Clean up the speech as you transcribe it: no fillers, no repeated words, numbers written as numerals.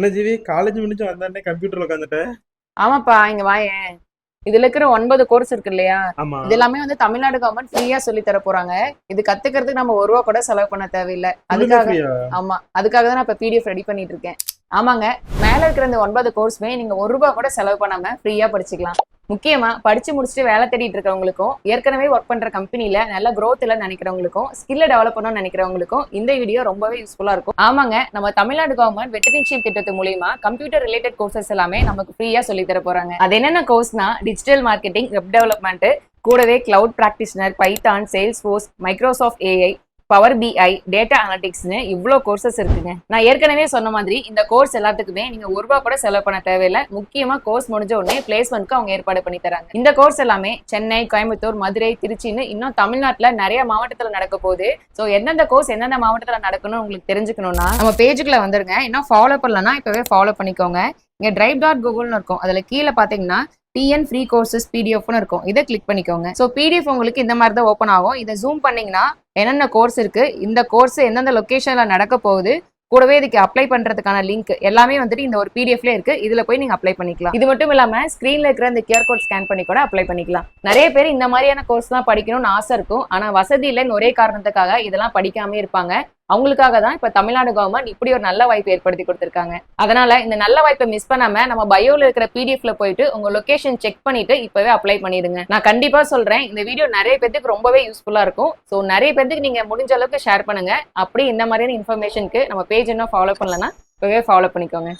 என்ன ஜீவி காலேஜ் முடிஞ்சு வந்தானே கம்ப்யூட்டர்ல உட்காந்துட்டேன். ஆமாப்பா, இங்க வாயேன். இதுல இருக்கிற 9 கோர்ஸ் இருக்கு இல்லையா? ஆமா. இது எல்லாமே வந்து தமிழ்நாடு கவர்மெண்ட் ஃப்ரீயா சொல்லி தர போறாங்க. இது கத்துக்கிறதுக்கு நம்ம ₹1 கூட செலவு பண்ண தேவையில்லை. ஃபுல்லுமே அதுக்காக ஃப்ரீயா? ஆமா, அதுக்காக தான் நான் இப்ப பிடிஎஃப் ரெடி பண்ணிட்டு இருக்கேன். ஆமாங்க, மேல இருக்கிற இந்த 9 கோர்ஸுமே நீங்க ₹1 கூட செலவு பண்ணாம ஃப்ரீயா படிச்சுக்கலாம். முக்கியமா படிச்சு முடிச்சுட்டு வேலை தேடிட்டு இருக்கவங்களுக்கும், ஏற்கனவே ஒர்க் பண்ற கம்பெனில நல்ல growth இல்ல நினைக்கிறவங்களுக்கும், ஸ்கில்ல டெவலப் பண்ணணும்னு நினைக்கிறவங்களுக்கும் இந்த வீடியோ ரொம்பவே யூஸ்ஃபுல்லா இருக்கும். ஆமாங்க, நம்ம தமிழ்நாடு கவர்மெண்ட் வெட்டரின்ஷிப் திட்டத்து மூலியமா கம்ப்யூட்டர் ரிலேட்டட் கோர்சஸ் எல்லாமே நமக்கு ஃப்ரீயா சொல்லி தர போறாங்க. அது என்னென்ன கோர்ஸ்னா டிஜிட்டல் மார்க்கெட்டிங், வெப் டெவலப்மெண்ட், கூடவே cloud practitioner, Python, Salesforce, Microsoft AI, power BI, data அனலிட்டிக்ஸ்னு இவ்வளோ கோர்சஸ் இருக்குங்க. நான் ஏற்கனவே சொன்ன மாதிரி இந்த கோர்ஸ் எல்லாத்துக்குமே நீங்க ₹1 கூட செலவு பண்ண தேவையில்லை. முக்கியமா கோர்ஸ் முடிஞ்ச உடனே பிளேஸ்மெண்ட்க்கு அவங்க ஏற்பாடு பண்ணி தராங்க. இந்த கோர்ஸ் எல்லாமே சென்னை, கோயம்புத்தூர், மதுரை, திருச்சின்னு இன்னும் தமிழ்நாட்டுல நிறைய மாவட்டத்துல நடக்க போகுது. ஸோ எந்தெந்த கோர்ஸ் எந்தெந்த மாவட்டத்துல நடக்கணும்னு உங்களுக்கு தெரிஞ்சுக்கணும்னா நம்ம பேஜுக்குள்ள வந்துருங்க. இன்னும் ஃபாலோ பண்ணலன்னா இப்பவே ஃபாலோ பண்ணிக்கோங்க. இங்க drive.googleனு இருக்கும். அதுல கீழே பாத்தீங்கன்னா டிஎன் ஃப்ரீ கோர்சஸ் பிடிஎஃப்னு இருக்கும். இதை கிளிக் பண்ணிக்கோங்க. ஸோ பிடிஎஃப் உங்களுக்கு இந்த மாதிரி தான் ஓப்பன் ஆகும். இதை ஜூம் பண்ணீங்கன்னா என்னென்ன கோர்ஸ் இருக்கு, இந்த கோர்ஸ் எந்தெந்த லொகேஷன்ல நடக்க போகுது, கூடவே இதுக்கு அப்ளை பண்றதுக்கான லிங்க் எல்லாமே வந்துட்டு இந்த ஒரு பிடிஎஃப்ல இருக்கு. இதுல போய் நீங்க அப்ளை பண்ணிக்கலாம். இது மட்டும் இல்லாம ஸ்கிரீன்ல இருக்கிற இந்த QR கோட் ஸ்கேன் பண்ணி கூட அப்ளை பண்ணிக்கலாம். நிறைய பேர் இந்த மாதிரியான கோர்ஸ் எல்லாம் படிக்கணும்னு ஆசை இருக்கும். ஆனா வசதி இல்லைன்னு ஒரே காரணத்துக்காக இதெல்லாம் படிக்காம இருப்பாங்க. அவங்களுக்காக தான் இப்ப தமிழ்நாடு கவர்மெண்ட் இப்படி ஒரு நல்ல வாய்ப்பு ஏற்படுத்தி கொடுத்திருக்காங்க. அதனால இந்த நல்ல வாய்ப்பை மிஸ் பண்ணாம நம்ம பயோல இருக்கிற பிடிஎஃப்ல போயிட்டு உங்க லொகேஷன் செக் பண்ணிட்டு இப்பவே அப்ளை பண்ணிடுங்க. நான் கண்டிப்பா சொல்றேன், இந்த வீடியோ நிறைய பேருக்கு ரொம்பவே யூஸ்ஃபுல்லா இருக்கும். ஸோ நிறைய பேருக்கு நீங்க முடிஞ்ச அளவுக்கு ஷேர் பண்ணுங்க. அப்படி இந்த மாதிரியான இன்ஃபர்மேஷனுக்கு நம்ம பேஜ் இன்னும் ஃபாலோ பண்ணலன்னா இப்பவே ஃபாலோ பண்ணிக்கோங்க.